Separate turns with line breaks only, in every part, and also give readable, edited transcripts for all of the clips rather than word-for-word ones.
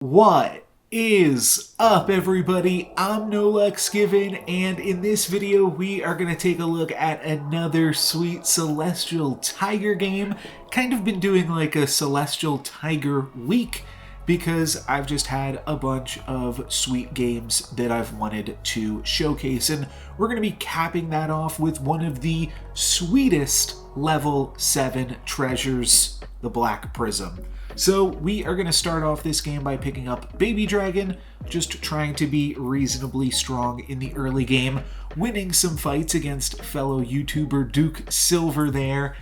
What is up, everybody? I'm NoLucksGiven, and in this video we are going to take a look at another sweet Celestial Tiger game. Kind of been doing like a Celestial Tiger week because I've just had a bunch of sweet games that I've wanted to showcase, and we're going to be capping that off with one of the sweetest level 7 treasures, the Black Prism. So we are going to start off this game by picking up Baby Dragon, just trying to be reasonably strong in the early game, winning some fights against fellow YouTuber Duke Silver there,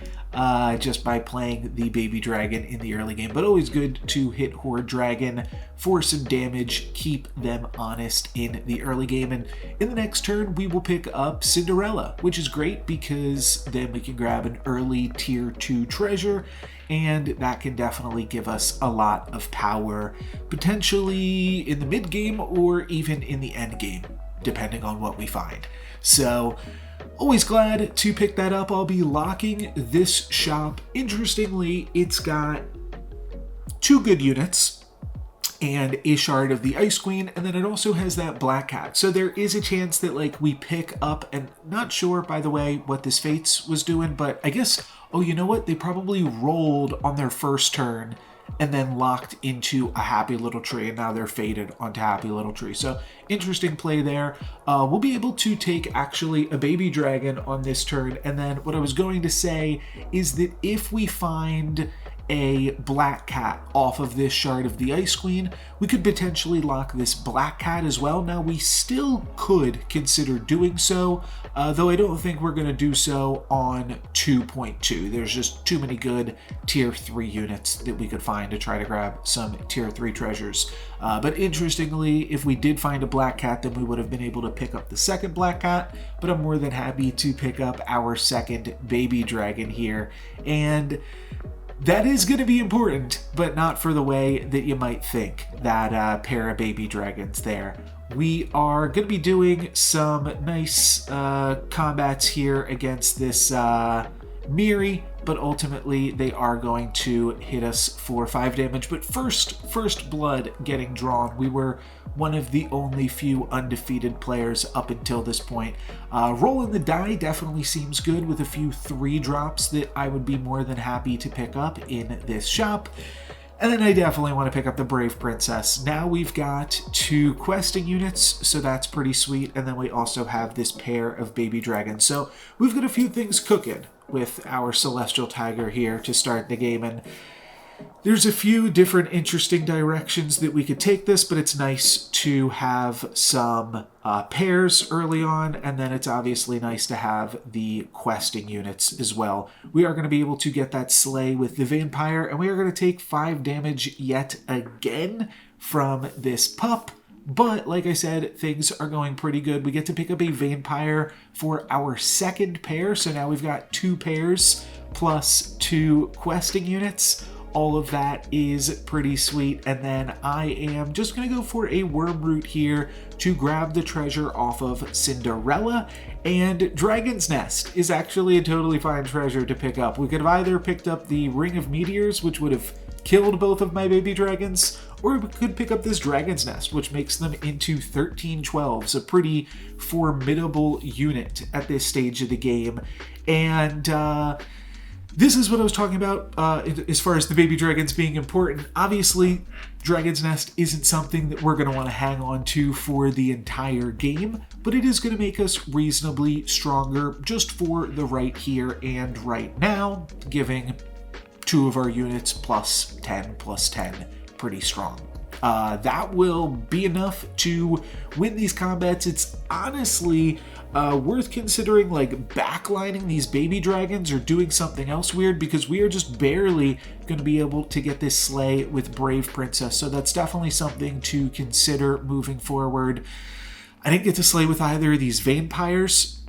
just by playing the Baby Dragon in the early game. But always good to hit Horde Dragon for some damage, keep them honest in the early game. And in the next turn, we will pick up Cinderella, which is great because then we can grab an early tier 2 treasure, and that can definitely give us a lot of power, potentially in the mid game or even in the end game, depending on what we find. So always glad to pick that up. I'll be locking this shop. Interestingly, it's got 2 good units and a shard of the Ice Queen, and then it also has that Black Cat. So there is a chance that like we pick up, and not sure by the way what this Fates was doing, but I guess, oh, you know what? They probably rolled on their first turn and then locked into a Happy Little Tree, and now they're faded onto Happy Little Tree. So interesting play there. We'll be able to take actually a Baby Dragon on this turn, and then what I was going to say is that if we find a Black Cat off of this shard of the Ice Queen, we could potentially lock this Black Cat as well. Now we still could consider doing so, though I don't think we're going to do so on 2.2. There's just too many good tier 3 units that we could find to try to grab some tier 3 treasures. But interestingly, if we did find a Black Cat, then we would have been able to pick up the second Black Cat, but I'm more than happy to pick up our second Baby Dragon here. And that is going to be important, but not for the way that you might think, that pair of Baby Dragons there. We are going to be doing some nice combats here against this Miri, but ultimately they are going to hit us for 5 damage. But first blood getting drawn. We were one of the only few undefeated players up until this point. Rolling the die definitely seems good with a few 3 drops that I would be more than happy to pick up in this shop. And then I definitely want to pick up the Brave Princess. Now we've got 2 questing units, so that's pretty sweet. And then we also have this pair of Baby Dragons. So we've got a few things cooking with our Celestial Tiger here to start the game. And there's a few different interesting directions that we could take this, but it's nice to have some pairs early on, and then it's obviously nice to have the questing units as well. We are going to be able to get that Slay with the Vampire, and we are going to take 5 damage yet again from this pup. But like I said, things are going pretty good. We get to pick up a Vampire for our second pair, so now we've got 2 pairs plus 2 questing units. All of that is pretty sweet. And then I am just going to go for a Wormroot here to grab the treasure off of Cinderella. And Dragon's Nest is actually a totally fine treasure to pick up. We could have either picked up the Ring of Meteors, which would have killed both of my baby dragons, or we could pick up this Dragon's Nest, which makes them into 13-12s, a pretty formidable unit at this stage of the game. And this is what I was talking about as far as the baby dragons being important. Obviously, Dragon's Nest isn't something that we're going to want to hang on to for the entire game, but it is going to make us reasonably stronger just for the right here and right now, giving 2 of our units plus 10, pretty strong. That will be enough to win these combats. It's honestly worth considering like backlining these baby dragons or doing something else weird, because we are just barely going to be able to get this Slay with Brave Princess. So that's definitely something to consider moving forward. I didn't get to Slay with either of these Vampires,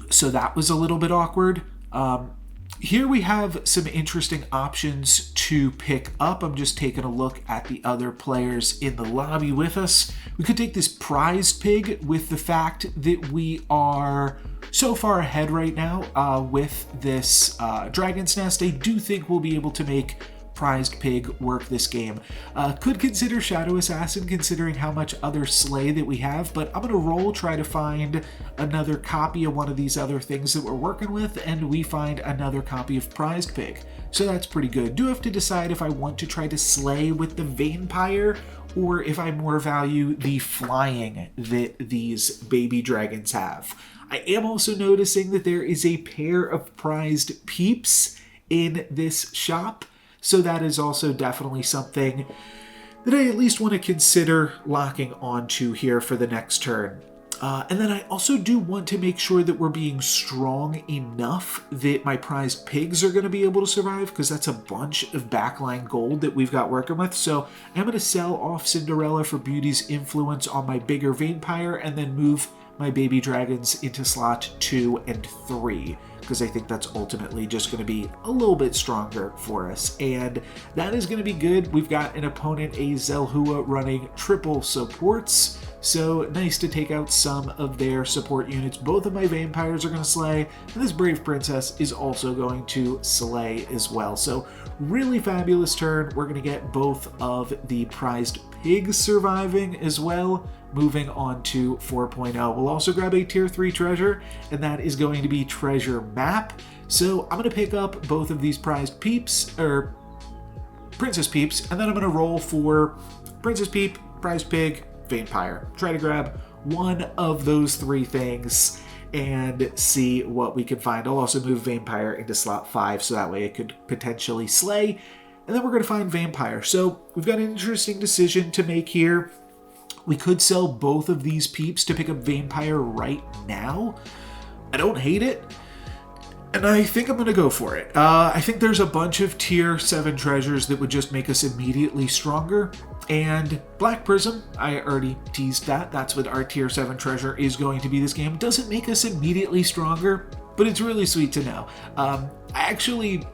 so that was a little bit awkward. Here we have some interesting options to pick up. I'm just taking a look at the other players in the lobby with us. We could take this Prized Pig with the fact that we are so far ahead right now with this Dragon's Nest. I do think we'll be able to make prized pig work this game. Could consider Shadow Assassin considering how much other slay that we have, but I'm going to try to find another copy of one of these other things that we're working with, and we find another copy of prized pig. So that's pretty good. Do have to decide if I want to try to slay with the Vampire or if I more value the flying that these baby dragons have. I am also noticing that there is a pair of prized peeps in this shop, so that is also definitely something that I at least want to consider locking onto here for the next turn. And then I also do want to make sure that we're being strong enough that my prized pigs are going to be able to survive, because that's a bunch of backline gold that we've got working with. So I'm going to sell off Cinderella for Beauty's influence on my bigger Vampire and then move my baby dragons into slot 2 and 3, because I think that's ultimately just going to be a little bit stronger for us. And that is going to be good. We've got an opponent, a Zelhua, running triple supports. So nice to take out some of their support units. Both of my vampires are going to slay, and this Brave Princess is also going to slay as well. So really fabulous turn. We're going to get both of the prized pigs surviving as well. Moving on to 4.0. We'll also grab a tier 3 treasure, and that is going to be treasure map. So I'm going to pick up both of these prized peeps, or princess peeps, and then I'm going to roll for princess peep, prized pig, vampire. Try to grab one of those 3 things and see what we can find. I'll also move vampire into slot 5, so that way it could potentially slay. And then we're going to find vampire. So we've got an interesting decision to make here. We could sell both of these peeps to pick up vampire right now. I don't hate it, and I think I'm going to go for it. I think there's a bunch of tier 7 treasures that would just make us immediately stronger. And Black Prism, I already teased that. That's what our tier 7 treasure is going to be this game. Doesn't make us immediately stronger, but it's really sweet to know. I actually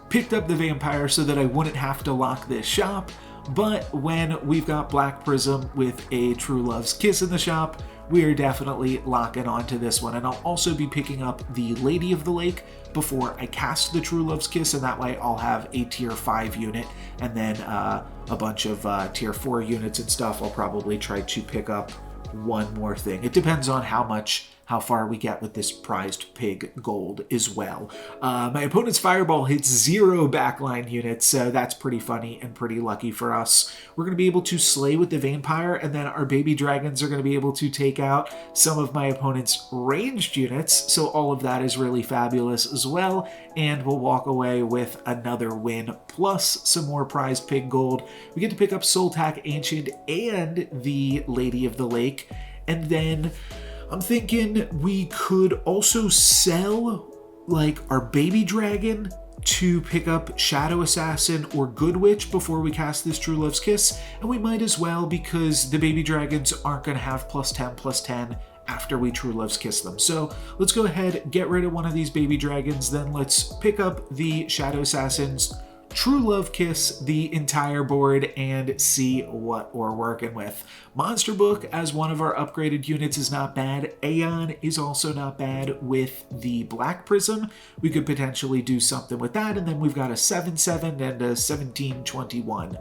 picked up the vampire so that I wouldn't have to lock this shop. But when we've got Black Prism with a True Love's Kiss in the shop, we are definitely locking onto this one. And I'll also be picking up the Lady of the Lake before I cast the True Love's Kiss, and that way I'll have a tier 5 unit and then a bunch of tier 4 units and stuff. I'll probably try to pick up one more thing. It depends on how far we get with this prized pig gold as well. My opponent's fireball hits 0 backline units, so that's pretty funny and pretty lucky for us. We're going to be able to slay with the vampire, and then our baby dragons are going to be able to take out some of my opponent's ranged units, so all of that is really fabulous as well, and we'll walk away with another win, plus some more prized pig gold. We get to pick up Soltak Ancient and the Lady of the Lake, and then I'm thinking we could also sell, like, our baby dragon to pick up Shadow Assassin or Good Witch before we cast this True Love's Kiss, and we might as well, because the baby dragons aren't going to have +10/+10 after we True Love's Kiss them. So let's go ahead, get rid of one of these baby dragons, then let's pick up the Shadow Assassins, True Love Kiss the entire board, and see what we're working with. Monster Book as one of our upgraded units is not bad. Aeon is also not bad with the Black Prism. We could potentially do something with that, and then we've got a 7/7 and a 17/21.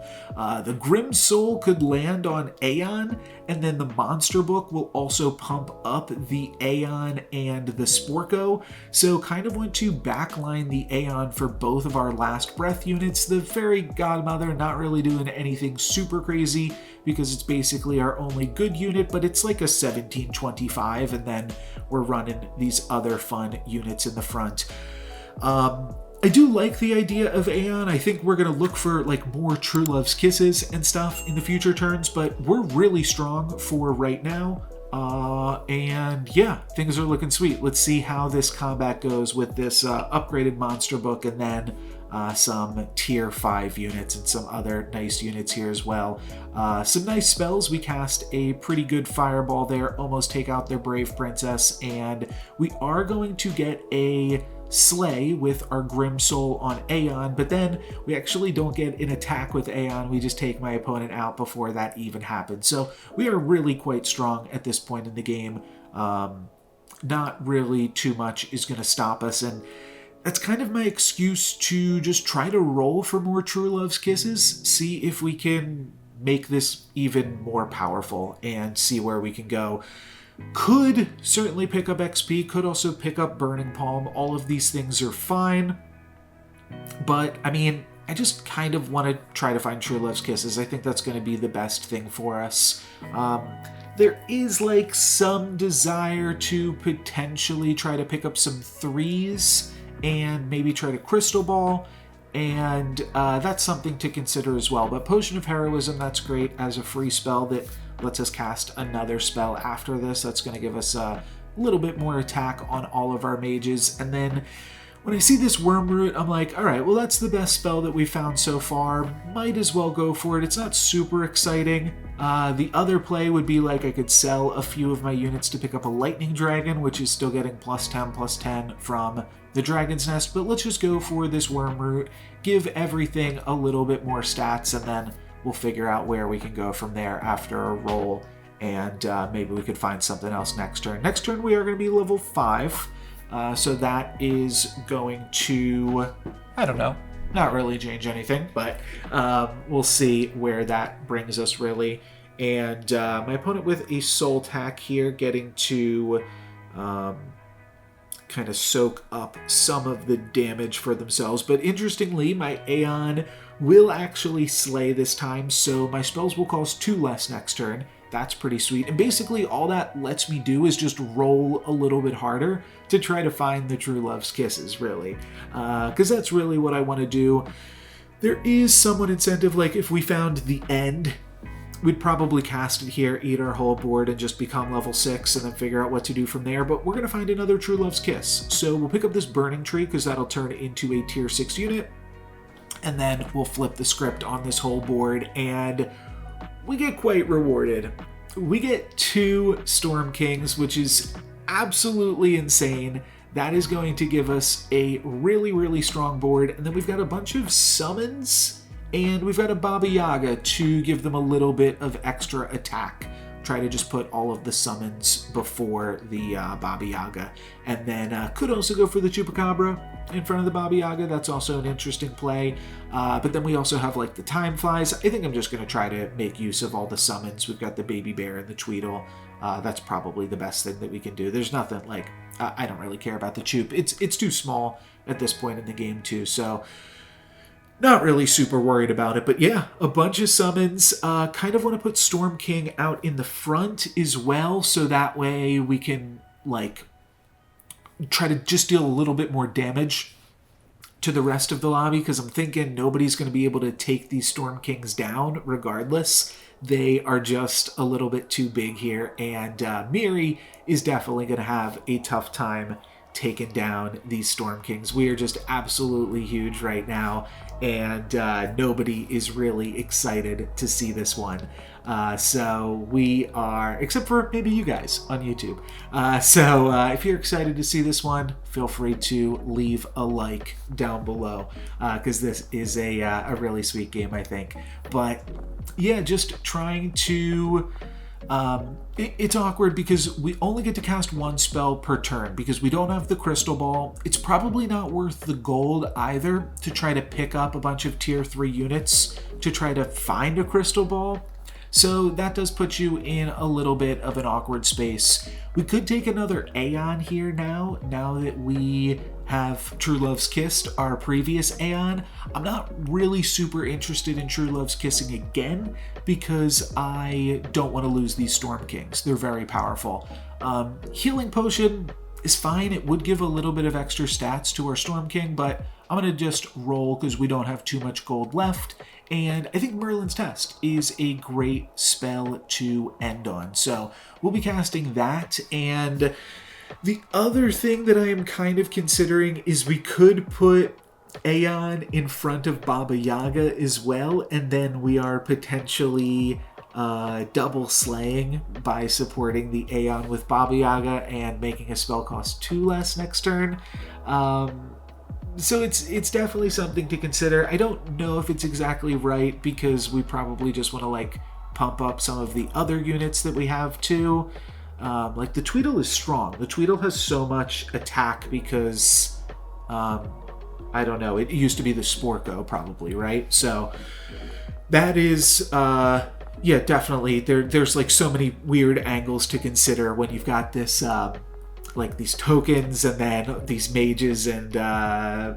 The Grim Soul could land on Aeon, and then the Monster Book will also pump up the Aeon and the Sporko. So kind of want to backline the Aeon for both of our Last Breath units. The Fairy Godmother, not really doing anything super crazy because it's basically our only good unit, but it's like a 17/25, and then we're running these other fun units in the front. I do like the idea of Aeon. I think we're going to look for like more True Love's Kisses and stuff in the future turns, but we're really strong for right now. And yeah, things are looking sweet. Let's see how this combat goes with this upgraded Monster Book, and then some tier 5 units and some other nice units here as well. Some nice spells. We cast a pretty good fireball there, almost take out their Brave Princess, and we are going to get a slay with our Grim Soul on Aeon, but then we actually don't get an attack with Aeon. We just take my opponent out before that even happens. So we are really quite strong at this point in the game. Not really too much is going to stop us, and that's kind of my excuse to just try to roll for more True Love's Kisses, see if we can make this even more powerful and see where we can go. Could certainly pick up XP, could also pick up Burning Palm. All of these things are fine. But, I mean, I just kind of want to try to find True Love's Kisses. I think that's going to be the best thing for us. There is, like, some desire to potentially try to pick up some threes and maybe try to Crystal Ball. And that's something to consider as well. But Potion of Heroism, that's great as a free spell that lets us cast another spell after this. That's going to give us a little bit more attack on all of our mages. And then when I see this Wormroot, I'm like, all right, well, that's the best spell that we found so far. Might as well go for it. It's not super exciting. The other play would be like I could sell a few of my units to pick up a Lightning Dragon, which is still getting +10/+10 from the Dragon's Nest. But let's just go for this Wormroot, give everything a little bit more stats, and then we'll figure out where we can go from there after a roll. And maybe we could find something else next turn. Next turn, we are going to be level 5. So that is going to, I don't know, not really change anything, but we'll see where that brings us, really. And my opponent with a Soul Tack here, getting to kind of soak up some of the damage for themselves. But interestingly, my Aeon will actually slay this time, so my spells will cost 2 less next turn. That's pretty sweet. And basically all that lets me do is just roll a little bit harder to try to find the True Love's Kisses, really. Because that's really what I want to do. There is somewhat incentive, like if we found the end, we'd probably cast it here, eat our whole board, and just become level 6 and then figure out what to do from there. But we're going to find another True Love's Kiss. So we'll pick up this Burning Tree because that'll turn into a tier 6 unit. And then we'll flip the script on this whole board and we get quite rewarded. We get 2 Storm Kings, which is absolutely insane. That is going to give us a really, really strong board. And then we've got a bunch of summons, and we've got a Baba Yaga to give them a little bit of extra attack. Try to just put all of the summons before the Baba Yaga. And then could also go for the Chupacabra in front of the Baba Yaga. That's also an interesting play. But then we also have like the Time Flies. I think I'm just going to try to make use of all the summons. We've got the Baby Bear and the Tweedle. That's probably the best thing that we can do. There's nothing like, I don't really care about the Chup. It's too small at this point in the game too. So not really super worried about it, but yeah, a bunch of summons. Kind of want to put Storm King out in the front as well, so that way we can, like, try to just deal a little bit more damage to the rest of the lobby, because I'm thinking nobody's going to be able to take these Storm Kings down regardless. They are just a little bit too big here, and Miri is definitely going to have a tough time taking down these Storm Kings. We are just absolutely huge right now, and nobody is really excited to see this one. So we are, except for maybe you guys on YouTube. So if you're excited to see this one, feel free to leave a like down below, because this is a really sweet game, I think. But yeah, just trying to... it's awkward because we only get to cast 1 spell per turn because we don't have the Crystal Ball. It's probably not worth the gold either to try to pick up a bunch of tier 3 units to try to find a Crystal Ball. So that does put you in a little bit of an awkward space. We could take another Aeon here now that we have True Love's Kissed our previous Aeon. I'm not really super interested in True Love's Kissing again because I don't want to lose these Storm Kings. They're very powerful. Healing Potion is fine. It would give a little bit of extra stats to our Storm King, but I'm going to just roll because we don't have too much gold left. And I think Merlin's Test is a great spell to end on. So we'll be casting that. And the other thing that I am kind of considering is we could put Aeon in front of Baba Yaga as well. And then we are potentially double slaying by supporting the Aeon with Baba Yaga and making a spell cost 2 less next turn. So it's definitely something to consider. I don't know if it's exactly right because we probably just want to like pump up some of the other units that we have too. Like the Tweedle is strong. The Tweedle has so much attack because I don't know. It used to be the Sporco, probably, right? So that is, yeah, definitely. There's like so many weird angles to consider when you've got this, like these tokens, and then these mages, and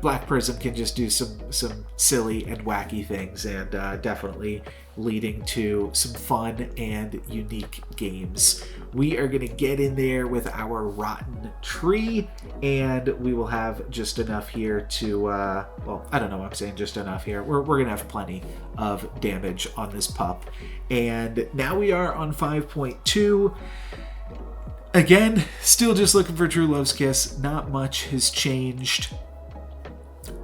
Black Prism can just do some silly and wacky things, and definitely leading to some fun and unique games. We are going to get in there with our Rotten Tree, and we will have just enough here to, well, I don't know, I'm saying just enough here. We're going to have plenty of damage on this pup. And now we are on 5.2. Again, still just looking for True Love's Kiss. Not much has changed.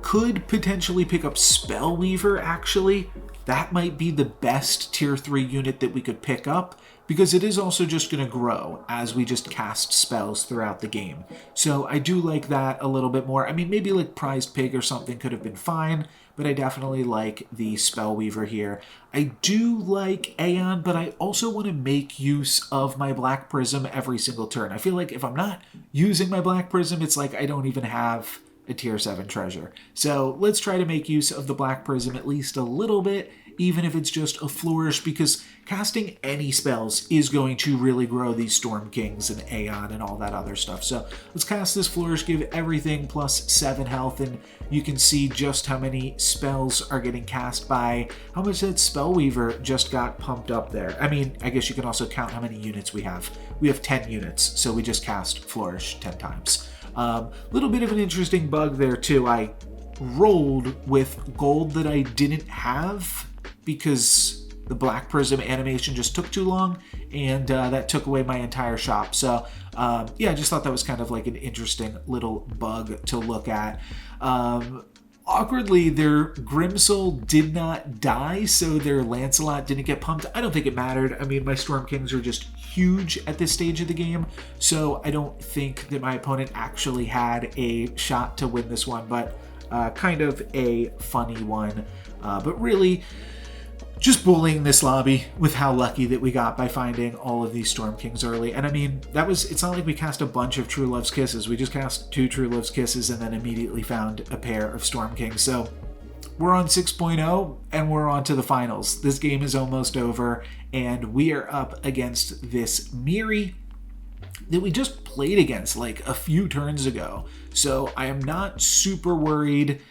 Could potentially pick up Spellweaver, actually. That might be the best tier 3 unit that we could pick up, because it is also just going to grow as we just cast spells throughout the game. So I do like that a little bit more. I mean, maybe like Prized Pig or something could have been fine, but I definitely like the Spellweaver here. I do like Aeon, but I also want to make use of my Black Prism every single turn. I feel like if I'm not using my Black Prism, it's like I don't even have a tier 7 treasure. So let's try to make use of the Black Prism at least a little bit, even if it's just a flourish, because casting any spells is going to really grow these Storm Kings and Aeon and all that other stuff. So let's cast this flourish, give everything plus 7 health, and you can see just how many spells are getting cast by how much that Spellweaver just got pumped up there. I mean, I guess you can also count how many units we have. We have 10 units, so we just cast flourish 10 times. Little bit of an interesting bug there too. I rolled with gold that I didn't have because the Black Prism animation just took too long, and that took away my entire shop. So yeah, I just thought that was kind of like an interesting little bug to look at. Awkwardly, their Grimsoul did not die, so their Lancelot didn't get pumped. I don't think it mattered. I mean, my Storm Kings are just huge at this stage of the game, so I don't think that my opponent actually had a shot to win this one, but kind of a funny one. But really, just bullying this lobby with how lucky that we got by finding all of these Storm Kings early. And I mean, it's not like we cast a bunch of True Love's Kisses. We just cast 2 True Love's Kisses and then immediately found a pair of Storm Kings. So we're on 6.0 and we're on to the finals. This game is almost over, and we are up against this Miri that we just played against like a few turns ago. So I am not super worried.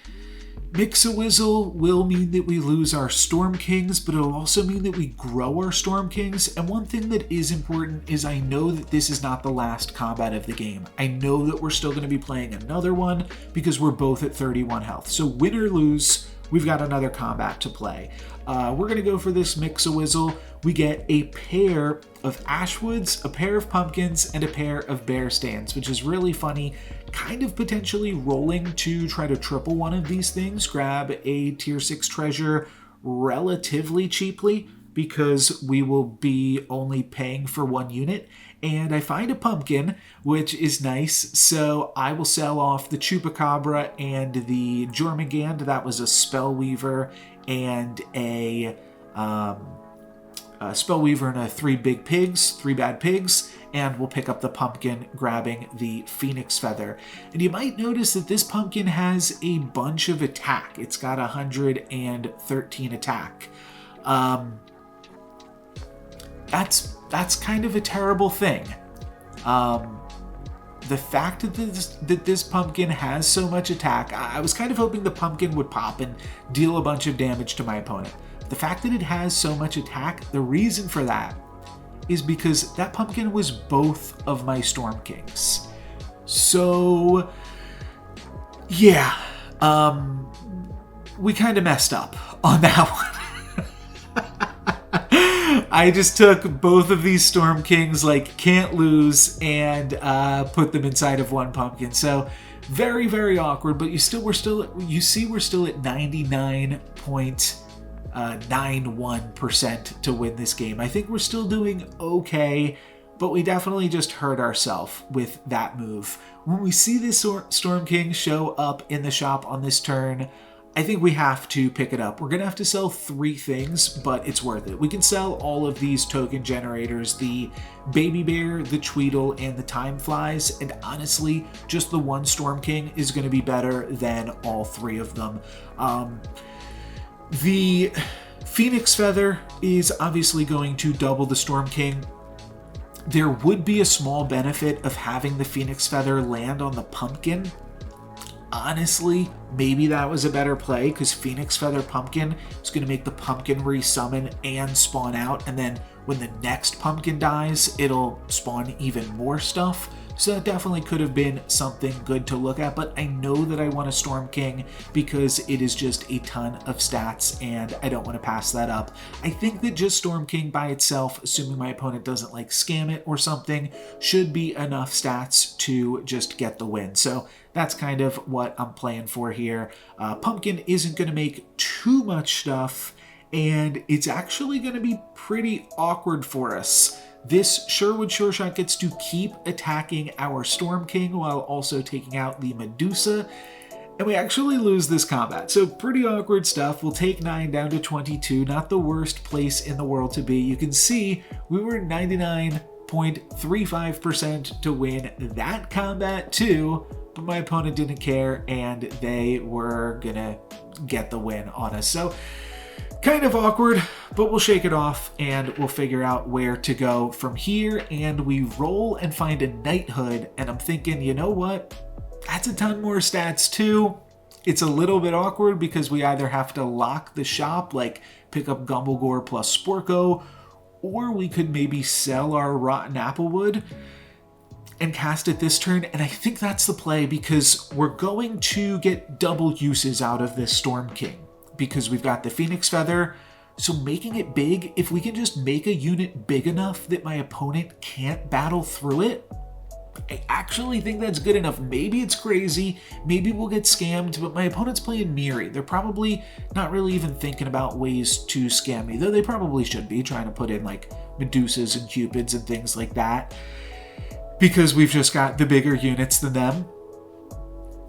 Mix-a-Wizzle will mean that we lose our Storm Kings, but it'll also mean that we grow our Storm Kings. And one thing that is important is I know that this is not the last combat of the game. I know that we're still going to be playing another one because we're both at 31 health. So win or lose, we've got another combat to play. We're going to go for this Mix-a-Wizzle. We get a pair of Ashwoods, a pair of Pumpkins, and a pair of Bear Stands, which is really funny. Kind of potentially rolling to try to triple one of these things, grab a tier 6 treasure relatively cheaply because we will be only paying for 1 unit. And I find a pumpkin, which is nice, so I will sell off the Chupacabra and the Jormungand. That was a Spellweaver and a Spellweaver and 3 bad pigs, and we'll pick up the pumpkin, grabbing the Phoenix Feather. And you might notice that this pumpkin has a bunch of attack. It's got 113 attack. That's kind of a terrible thing. The fact that this pumpkin has so much attack, I was kind of hoping the pumpkin would pop and deal a bunch of damage to my opponent. The fact that it has so much attack, the reason for that is because that pumpkin was both of my Storm Kings. So, yeah, we kind of messed up on that one. I just took both of these Storm Kings, like can't lose, and put them inside of one pumpkin. So very, very awkward, but you see we're still at 99.91% to win this game. I think we're still doing okay, but we definitely just hurt ourselves with that move. When we see this Storm King show up in the shop on this turn, I think we have to pick it up. We're going to have to sell 3 things, but it's worth it. We can sell all of these token generators, the Baby Bear, the Tweedle, and the Time Flies, and honestly, just the one Storm King is going to be better than all 3 of them. The Phoenix Feather is obviously going to double the Storm King. There would be a small benefit of having the Phoenix Feather land on the Pumpkin. Honestly, maybe that was a better play because Phoenix Feather Pumpkin is going to make the Pumpkin resummon and spawn out, and then when the next Pumpkin dies, it'll spawn even more stuff. So that definitely could have been something good to look at, but I know that I want a Storm King because it is just a ton of stats and I don't want to pass that up. I think that just Storm King by itself, assuming my opponent doesn't like scam it or something, should be enough stats to just get the win. So that's kind of what I'm playing for here. Pumpkin isn't going to make too much stuff, and it's actually going to be pretty awkward for us. This Sherwood Sure Shot gets to keep attacking our Storm King while also taking out the Medusa, and we actually lose this combat. So pretty awkward stuff. We'll take 9 down to 22, not the worst place in the world to be. You can see we were 99.35% to win that combat too, but my opponent didn't care and they were gonna get the win on us. So kind of awkward, but we'll shake it off and we'll figure out where to go from here. And we roll and find a knighthood, and I'm thinking, you know what? That's a ton more stats too. It's a little bit awkward because we either have to lock the shop, like pick up Gumblegore plus Sporko, or we could maybe sell our Rotten Applewood and cast it this turn. And I think that's the play because we're going to get double uses out of this Storm King, because we've got the Phoenix Feather. So making it big, if we can just make a unit big enough that my opponent can't battle through it, I actually think that's good enough. Maybe it's crazy, maybe we'll get scammed, but my opponent's playing Miri. They're probably not really even thinking about ways to scam me, though they probably should be trying to put in like Medusas and Cupids and things like that, because we've just got the bigger units than them.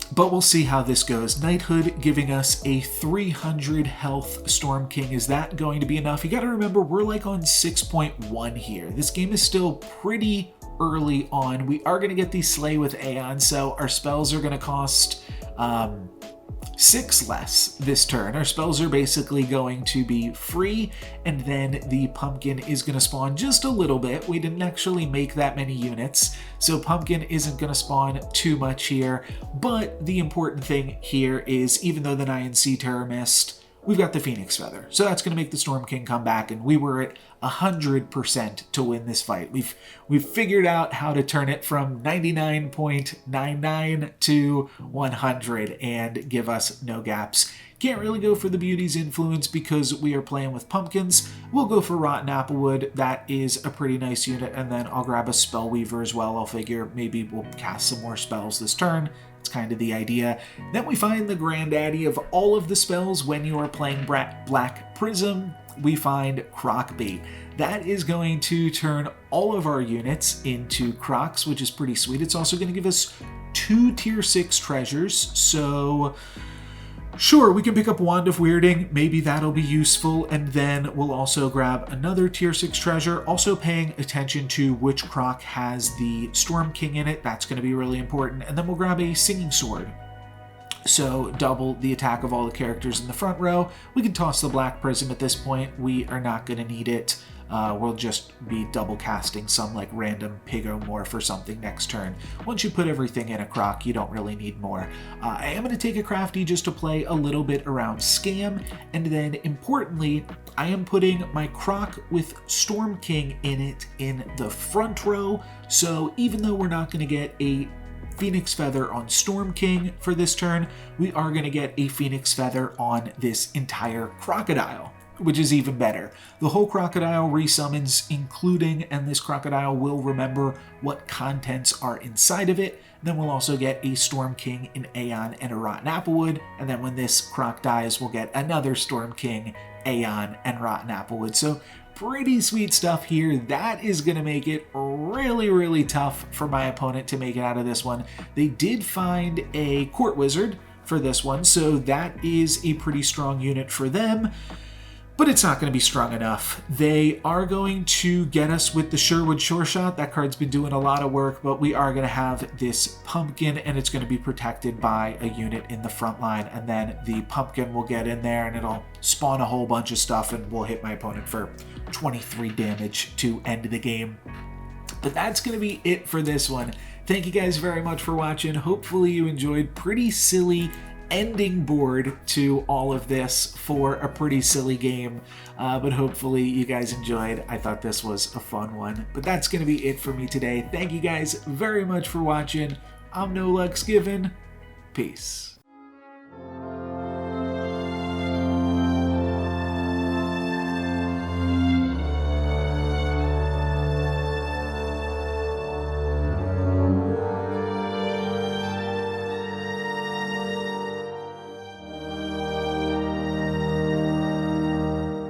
But we'll see how this goes. Knighthood giving us a 300 health Storm King. Is that going to be enough? You got to remember, we're like on 6.1 here. This game is still pretty early on. We are going to get the Slay with Aeon, so our spells are going to cost 6 less this turn. Our spells are basically going to be free, and then the Pumpkin is going to spawn just a little bit. We didn't actually make that many units, so Pumpkin isn't going to spawn too much here. But the important thing here is, even though the INC Terror missed, we've got the Phoenix Feather. So that's going to make the Storm King come back, and we were at 100% to win this fight. We've figured out how to turn it from 99.99 to 100 and give us no gaps. Can't really go for the Beauty's Influence because we are playing with pumpkins. We'll go for Rotten Applewood. That is a pretty nice unit, and then I'll grab a Spellweaver as well. I'll figure maybe we'll cast some more spells this turn. It's kind of the idea. Then we find the granddaddy of all of the spells when you are playing Black Prism. We find Crocbait. That is going to turn all of our units into Crocs, which is pretty sweet. It's also going to give us 2 tier 6 treasures, so sure, we can pick up Wand of Weirding. Maybe that'll be useful, and then we'll also grab another tier 6 treasure, also paying attention to which Croc has the Storm King in it. That's going to be really important. And then we'll grab a Singing Sword, so double the attack of all the characters in the front row. We can toss the Black Prism at this point. We are not going to need it. We'll just be double casting some like random Pigomorph or something next turn. Once you put everything in a Croc, you don't really need more. I am going to take a Crafty just to play a little bit around Scam, and then importantly, I am putting my Croc with Storm King in it in the front row, so even though we're not going to get a Phoenix Feather on Storm King for this turn, we are going to get a Phoenix Feather on this entire Crocodile, which is even better. The whole Crocodile resummons, including, and this Crocodile will remember what contents are inside of it. Then we'll also get a Storm King, an Aeon, and a Rotten Applewood. And then when this Croc dies, we'll get another Storm King, Aeon, and Rotten Applewood. So pretty sweet stuff here. That is going to make it really, really tough for my opponent to make it out of this one. They did find a Court Wizard, for this one, so that is a pretty strong unit for them. But it's not going to be strong enough. They are going to get us with the Sherwood Sure Shot. That card's been doing a lot of work, but we are going to have this pumpkin, and it's going to be protected by a unit in the front line. And then the pumpkin will get in there, and it'll spawn a whole bunch of stuff, and we'll hit my opponent for 23 damage to end the game. But that's going to be it for this one. Thank you guys very much for watching. Hopefully you enjoyed. Pretty silly ending board to all of this for a pretty silly game, but hopefully you guys enjoyed. I thought this was a fun one, but that's going to be it for me today. Thank you guys very much for watching. I'm NoLucksGiven. Peace.